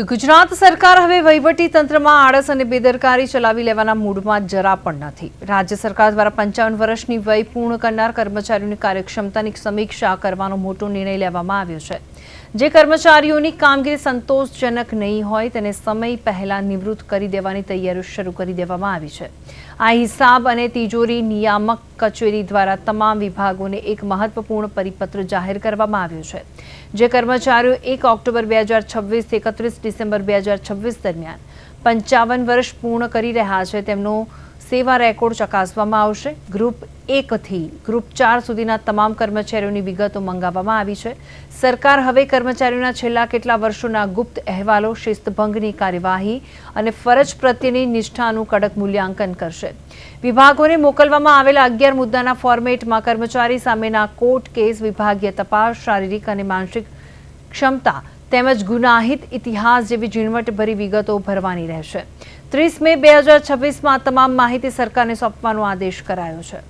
તો ગુજરાત સરકાર હવે વહીવટી તંત્રમાં આળસ અને બેદરકારી ચલાવી લેવાના મૂડમાં જરા પણ નથી। રાજ્ય સરકાર દ્વારા 55 વર્ષની વય પૂર્ણ કરનાર કર્મચારીઓની કાર્યક્ષમતાની સમીક્ષા કરવાનો મોટો નિર્ણય લેવામાં આવ્યો છે। જે કર્મચારીઓની કામગીરી સંતોષજનક નહીં હોય તેને સમય પહેલા નિવૃત્ત કરી દેવાની તૈયારીઓ શરૂ કરી દેવામાં આવી છે। આ હિસાબ અને તિજોરી નિયામક કચેરી દ્વારા તમામ વિભાગોને એક મહત્વપૂર્ણ પરિપત્ર જાહેર કરવામાં આવ્યો છે। જે કર્મચારીઓ 1 ઓક્ટોબર 2026 થી 31 ડિસેમ્બર 2026 દરમિયાન 55 વર્ષ પૂર્ણ કરી રહ્યા છે તેમનો સેવા રેકોર્ડ ચકાસવામાં આવશે। ગ્રુપ 1 થી ગ્રુપ 4 સુધીના તમામ કર્મચારીઓની વિગતો મંગાવવામાં આવી છે। સરકાર હવે કર્મચારીઓના છેલ્લા કેટલા વર્ષોના ગુપ્ત અહેવાલો, શિસ્તભંગની કાર્યવાહી અને ફરજ પ્રત્યેની નિષ્ઠાનું કડક મૂલ્યાંકન કરશે। વિભાગોને મોકલવામાં આવેલા 11 મુદ્દાના ફોર્મેટમાં કર્મચારી સામેના કોર્ટ કેસ, વિભાગીય તપાસ, શારીરિક અને માનસિક ક્ષમતા તેમજ ગુનાહિત ઇતિહાસ જેવી ઝીણવટભરી વિગતો ભરવાની રહેશે। 30 મે 2026માં તમામ માહિતી સરકારને સોંપવાનો આદેશ કરાયો છે।